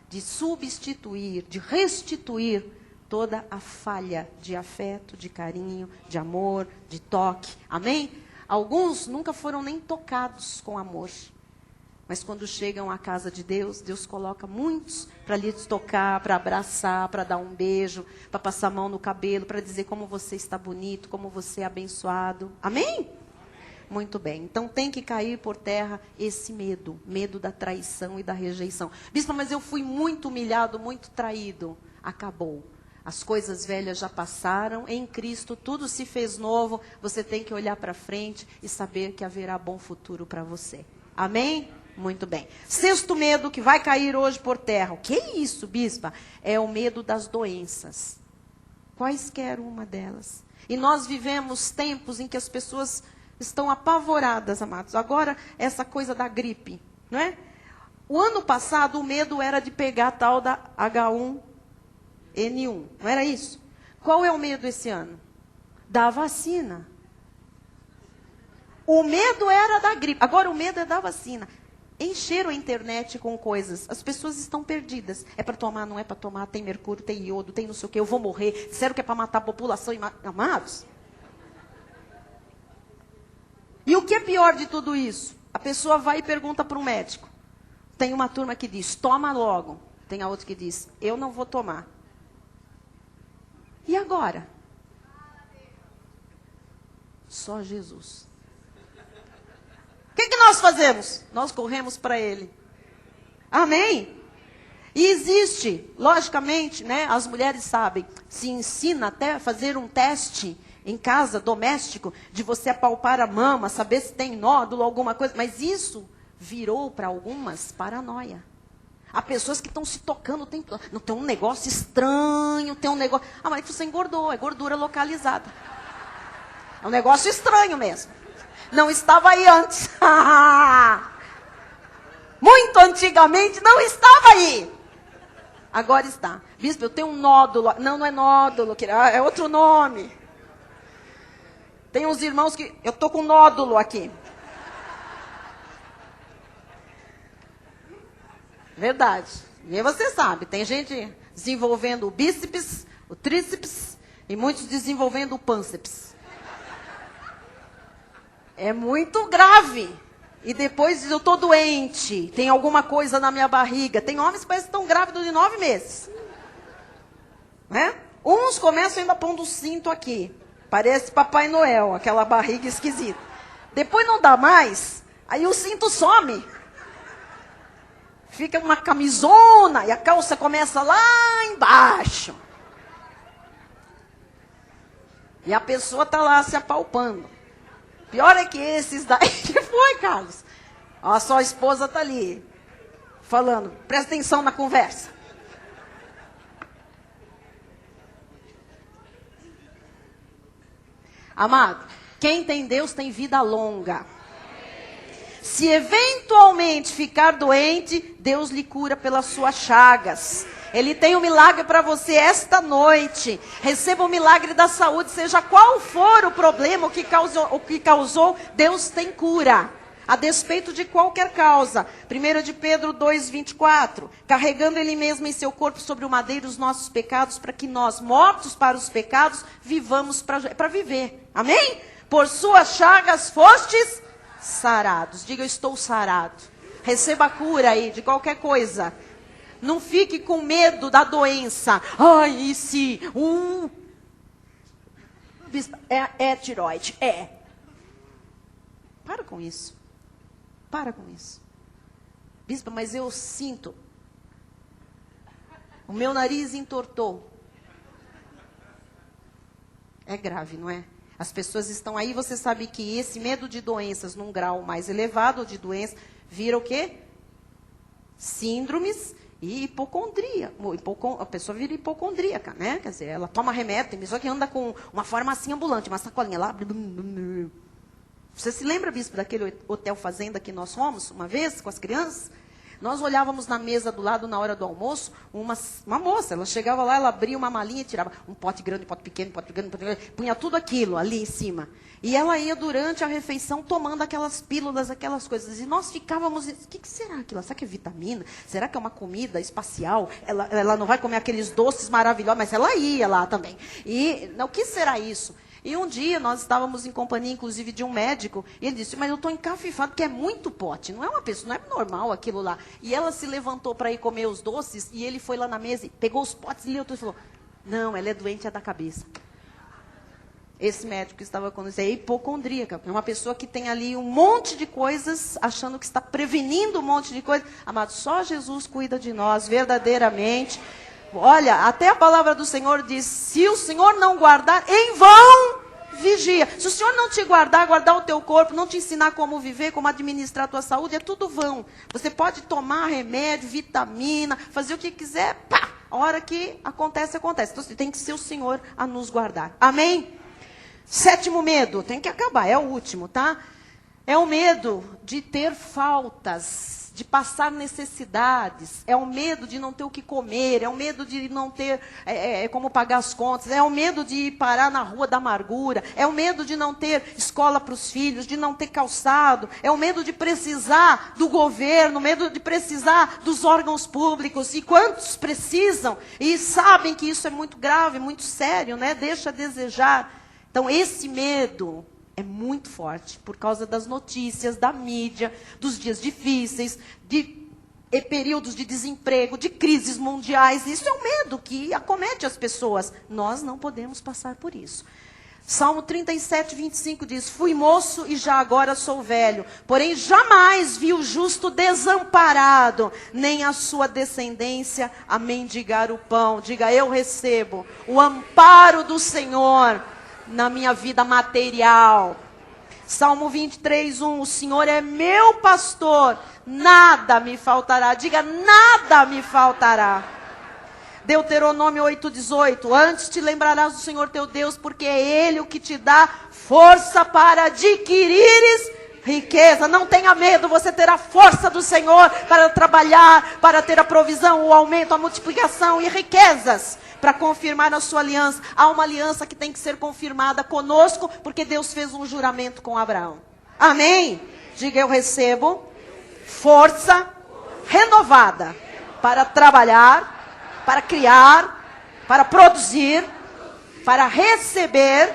de substituir, de restituir toda a falha de afeto, de carinho, de amor, de toque. Amém? Alguns nunca foram nem tocados com amor. Mas quando chegam à casa de Deus, Deus coloca muitos para lhes tocar, para abraçar, para dar um beijo, para passar a mão no cabelo, para dizer como você está bonito, como você é abençoado. Amém? Muito bem. Então tem que cair por terra esse medo. Medo da traição e da rejeição. Bispo, mas eu fui muito humilhado, muito traído. Acabou. As coisas velhas já passaram. Em Cristo tudo se fez novo. Você tem que olhar para frente e saber que haverá bom futuro para você. Amém? Muito bem. Sexto medo que vai cair hoje por terra. O que é isso, bispa? É o medo das doenças. Quaisquer uma delas. E nós vivemos tempos em que as pessoas estão apavoradas, amados. Agora, essa coisa da gripe, não é? O ano passado, o medo era de pegar a tal da H1N1. Não era isso? Qual é o medo esse ano? Da vacina. O medo era da gripe. Agora, o medo é da vacina. Encheram a internet com coisas. As pessoas estão perdidas. É para tomar, não é para tomar. Tem mercúrio, tem iodo, tem não sei o quê. Eu vou morrer. Disseram que é para matar a população. Amados. E o que é pior de tudo isso? A pessoa vai e pergunta para o médico. Tem uma turma que diz, toma logo. Tem a outra que diz, eu não vou tomar. E agora? Só Jesus. O que nós fazemos? Nós corremos para Ele. Amém? E existe, logicamente, né, as mulheres sabem, se ensina até a fazer um teste em casa, doméstico, de você apalpar a mama, saber se tem nódulo, alguma coisa. Mas isso virou para algumas paranoia. Há pessoas que estão se tocando o tempo todo. Não, tem um negócio estranho, tem um negócio... Ah, mas você engordou, é gordura localizada. É um negócio estranho mesmo. Não estava aí antes. Muito antigamente não estava aí. Agora está. Bispo, eu tenho um nódulo. Não, não é nódulo, é outro nome. Tem uns irmãos que... Eu estou com nódulo aqui. Verdade. E você sabe, tem gente desenvolvendo o bíceps, o tríceps, e muitos desenvolvendo o pânceps. É muito grave. E depois diz, eu estou doente, tem alguma coisa na minha barriga. Tem homens que parecem que estão grávidos de 9 meses. Né? Uns começam ainda pondo o cinto aqui. Parece Papai Noel, aquela barriga esquisita. Depois não dá mais, aí o cinto some. Fica uma camisona e a calça começa lá embaixo. E a pessoa está lá se apalpando. Pior é que esses daí... que foi, Carlos? A sua esposa está ali, falando. Presta atenção na conversa. Amado, quem tem Deus tem vida longa. Se eventualmente ficar doente, Deus lhe cura pelas suas chagas. Ele tem um milagre para você esta noite. Receba o milagre da saúde, seja qual for o problema, o que causou, Deus tem cura. A despeito de qualquer causa. 1 de Pedro 2:24. Carregando ele mesmo em seu corpo sobre o madeiro os nossos pecados, para que nós, mortos para os pecados, vivamos para viver. Amém? Por suas chagas fostes sarados. Diga, eu estou sarado. Receba a cura aí de qualquer coisa. Não fique com medo da doença. Ai, e se é tiroide? É. Para com isso. Para com isso. Bispa, mas eu sinto. O meu nariz entortou. É grave, não é? As pessoas estão aí, você sabe que esse medo de doenças num grau mais elevado de doença, vira o quê? Síndromes e hipocondria. A pessoa vira hipocondríaca, né? Quer dizer, ela toma remédio, tem pessoa que anda com uma farmacinha ambulante, uma sacolinha lá. Você se lembra, bispo, daquele hotel fazenda que nós fomos uma vez com as crianças? Nós olhávamos na mesa do lado, na hora do almoço, uma moça, ela chegava lá, ela abria uma malinha e tirava um pote grande, pote pequeno, pote grande, punha tudo aquilo ali em cima. E ela ia durante a refeição tomando aquelas pílulas, aquelas coisas. E nós ficávamos, o que será aquilo? Será que é vitamina? Será que é uma comida espacial? Ela não vai comer aqueles doces maravilhosos, mas ela ia lá também. E o que será isso? E um dia nós estávamos em companhia, inclusive, de um médico, e ele disse, mas eu estou encafifado, porque é muito pote, não é uma pessoa, não é normal aquilo lá. E ela se levantou para ir comer os doces, e ele foi lá na mesa, e pegou os potes e leu tudo e falou, não, ela é doente, é da cabeça. Esse médico que estava conosco é hipocondríaca, é uma pessoa que tem ali um monte de coisas, achando que está prevenindo um monte de coisas. Amado, só Jesus cuida de nós, verdadeiramente. Olha, até a palavra do Senhor diz, se o Senhor não guardar, em vão vigia. Se o Senhor não te guardar o teu corpo, não te ensinar como viver, como administrar a tua saúde, é tudo vão. Você pode tomar remédio, vitamina, fazer o que quiser, pá, a hora que acontece, acontece. Então tem que ser o Senhor a nos guardar. Amém? 7º medo, tem que acabar, é o último, tá? É o medo de ter faltas, de passar necessidades, é o medo de não ter o que comer, é o medo de não ter como pagar as contas, é o medo de parar na rua da amargura, é o medo de não ter escola para os filhos, de não ter calçado, é o medo de precisar do governo, o medo de precisar dos órgãos públicos. E quantos precisam e sabem que isso é muito grave, muito sério, né? Deixa a desejar. Então esse medo é muito forte, por causa das notícias, da mídia, dos dias difíceis, de períodos de desemprego, de crises mundiais. Isso é um medo que acomete as pessoas. Nós não podemos passar por isso. Salmo 37:25 diz, fui moço e já agora sou velho, porém jamais vi o justo desamparado, nem a sua descendência a mendigar o pão. Diga, eu recebo o amparo do Senhor na minha vida material. Salmo 23:1, o Senhor é meu pastor, nada me faltará. Diga, nada me faltará. Deuteronômio 8:18, antes te lembrarás do Senhor teu Deus, porque é Ele o que te dá força para adquirires riqueza. Não tenha medo, você terá força do Senhor para trabalhar, para ter a provisão, o aumento, a multiplicação e riquezas, para confirmar a sua aliança. Há uma aliança que tem que ser confirmada conosco, porque Deus fez um juramento com Abraão. Amém? Diga, eu recebo força renovada para trabalhar, para criar, para produzir, para receber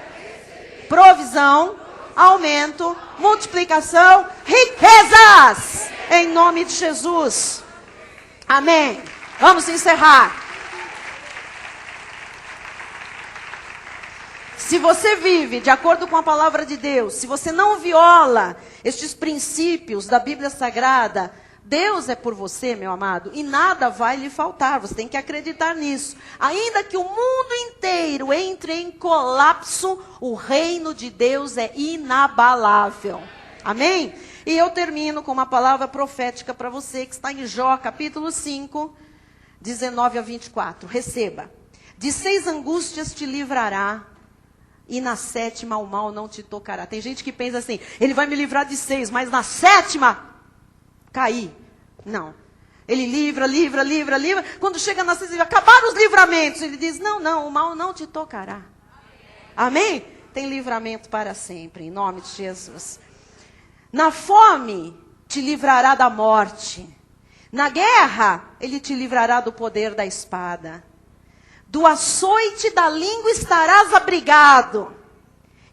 provisão, aumento, multiplicação, riquezas, em nome de Jesus. Amém. Vamos encerrar. Se você vive de acordo com a palavra de Deus, se você não viola estes princípios da Bíblia Sagrada, Deus é por você, meu amado, e nada vai lhe faltar. Você tem que acreditar nisso. Ainda que o mundo inteiro entre em colapso, o reino de Deus é inabalável. Amém? E eu termino com uma palavra profética para você, que está em Jó, capítulo 5, 19 a 24. Receba. De 6 angústias te livrará, e na 7ª o mal não te tocará. Tem gente que pensa assim, ele vai me livrar de 6, mas na 7ª, cair. Não. Ele livra. Quando chega na 6, acabaram os livramentos. Ele diz, não, o mal não te tocará. Amém? Tem livramento para sempre, em nome de Jesus. Na fome, te livrará da morte. Na guerra, ele te livrará do poder da espada. Do açoite da língua estarás abrigado.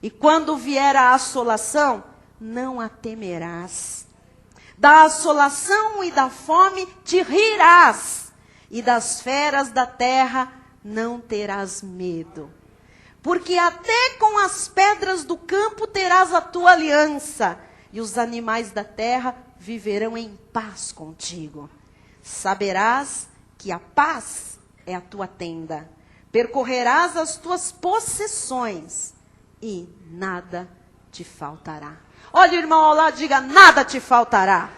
E quando vier a assolação, não a temerás. Da assolação e da fome te rirás. E das feras da terra não terás medo. Porque até com as pedras do campo terás a tua aliança. E os animais da terra viverão em paz contigo. Saberás que a paz é a tua tenda. Percorrerás as tuas possessões e nada te faltará. Olha o irmão ao lado, diga, nada te faltará.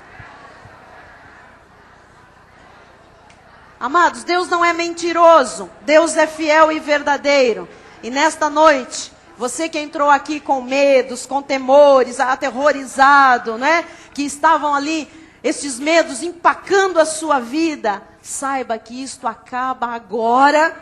Amados, Deus não é mentiroso. Deus é fiel e verdadeiro. E nesta noite, você que entrou aqui com medos, com temores, aterrorizado, né? Que estavam ali, esses medos empacando a sua vida. Saiba que isto acaba agora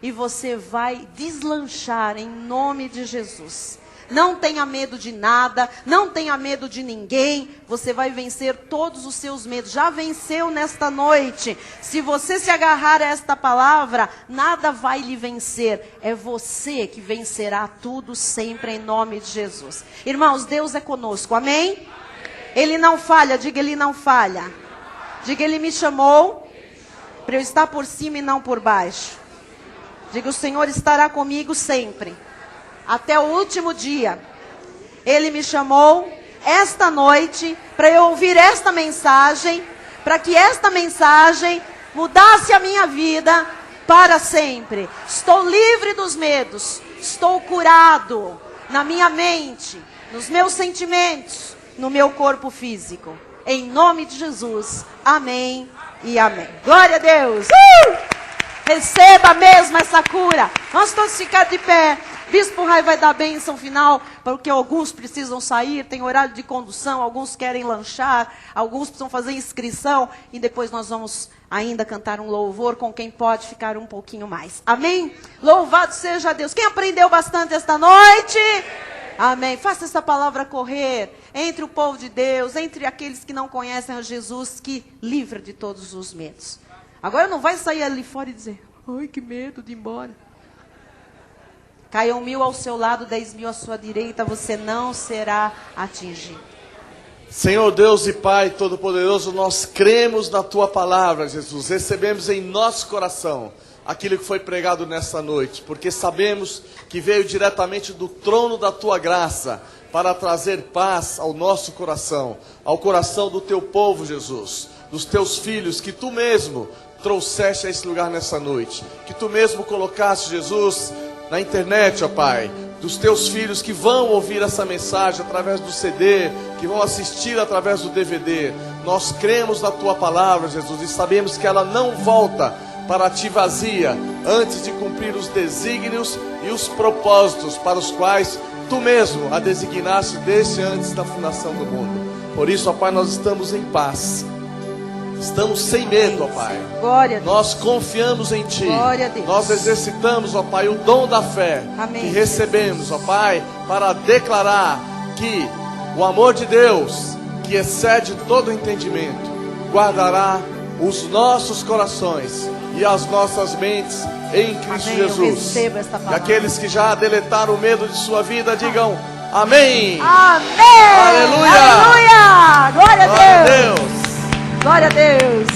e você vai deslanchar em nome de Jesus. Não tenha medo de nada, não tenha medo de ninguém. Você vai vencer todos os seus medos. Já venceu nesta noite. Se você se agarrar a esta palavra, nada vai lhe vencer. É você que vencerá tudo sempre em nome de Jesus. Irmãos, Deus é conosco, amém? Ele não falha, diga, ele não falha. Diga, ele me chamou para eu estar por cima e não por baixo. Diga, o Senhor estará comigo sempre. Até o último dia. Ele me chamou esta noite para eu ouvir esta mensagem, para que esta mensagem mudasse a minha vida para sempre. Estou livre dos medos, estou curado na minha mente, nos meus sentimentos, no meu corpo físico. Em nome de Jesus, amém e amém. Glória a Deus! Receba mesmo essa cura. Vamos todos ficar de pé. Bispo Rai vai dar a bênção final, porque alguns precisam sair, tem horário de condução, alguns querem lanchar, alguns precisam fazer inscrição, e depois nós vamos ainda cantar um louvor com quem pode ficar um pouquinho mais. Amém? Louvado seja Deus. Quem aprendeu bastante esta noite? Amém. Faça essa palavra correr entre o povo de Deus, entre aqueles que não conhecem a Jesus, que livra de todos os medos. Agora não vai sair ali fora e dizer, ai, que medo de ir embora. Caiam 1000 ao seu lado, 10.000 à sua direita, você não será atingido. Senhor Deus e Pai Todo-Poderoso, nós cremos na Tua palavra, Jesus. Recebemos em nosso coração aquilo que foi pregado nesta noite, porque sabemos que veio diretamente do trono da Tua graça para trazer paz ao nosso coração, ao coração do Teu povo, Jesus, dos Teus filhos, que Tu mesmo trouxeste a esse lugar nessa noite, que Tu mesmo colocaste, Jesus, na internet, ó Pai, dos Teus filhos que vão ouvir essa mensagem através do CD, que vão assistir através do DVD. Nós cremos na Tua palavra, Jesus, e sabemos que ela não volta para Ti vazia, antes de cumprir os desígnios e os propósitos para os quais Tu mesmo a designaste desde antes da fundação do mundo. Por isso, ó Pai, nós estamos em paz. Estamos sem medo, ó Pai. Glória a Deus. Nós confiamos em Ti. Glória a Deus. Nós exercitamos, ó Pai, o dom da fé. Amém. Que recebemos, ó Pai, para declarar que o amor de Deus, que excede todo entendimento, guardará os nossos corações e as nossas mentes em Cristo Amém. Jesus. Eu recebo esta E palavra. aqueles que já deletaram o medo de sua vida, digam amém. Amém. Aleluia. Aleluia. Glória a Glória a Deus. Deus. Glória a Deus.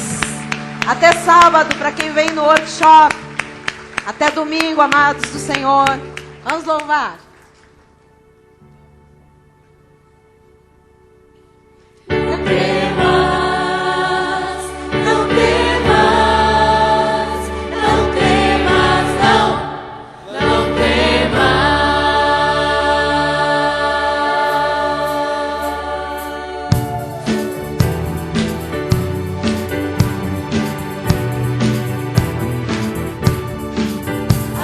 Até sábado, para quem vem no workshop. Até domingo, amados do Senhor. Vamos louvar. Não temas, não temas, não temas, não temas.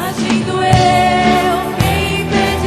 Agindo eu, quem impede?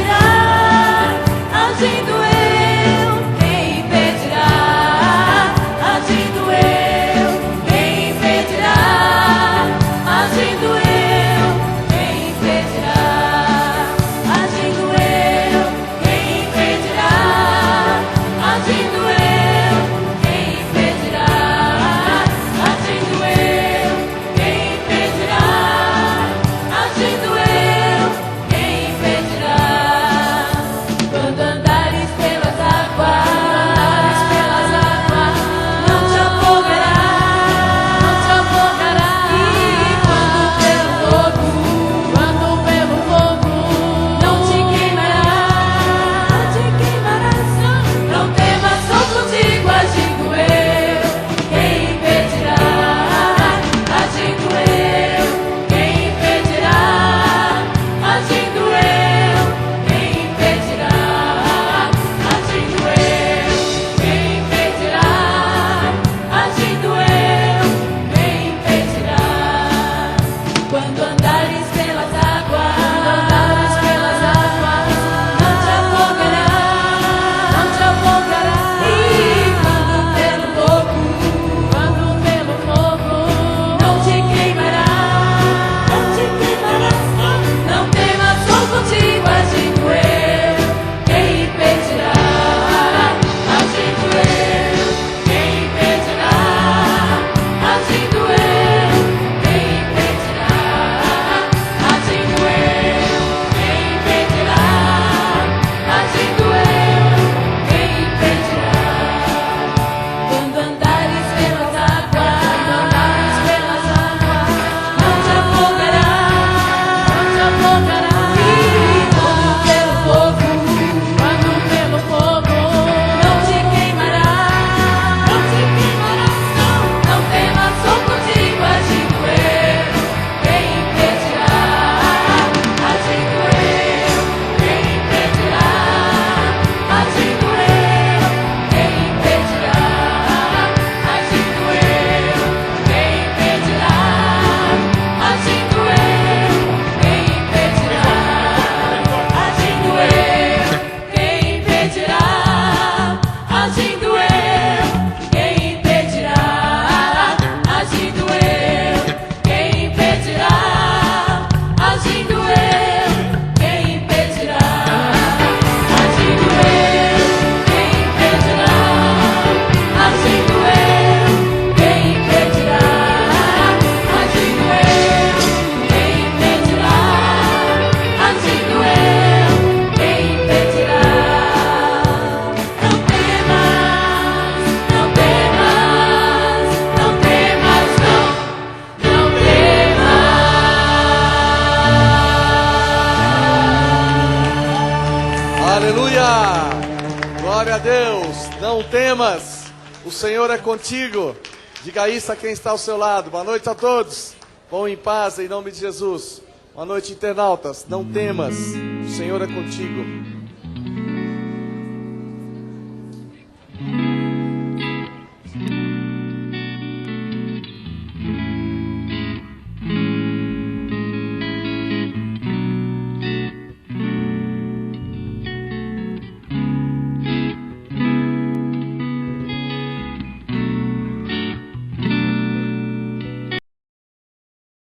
a Deus. Não temas. O Senhor é contigo. Diga isso a quem está ao seu lado. Boa noite a todos. Vão em paz em nome de Jesus. Boa noite, internautas. Não temas. O Senhor é contigo.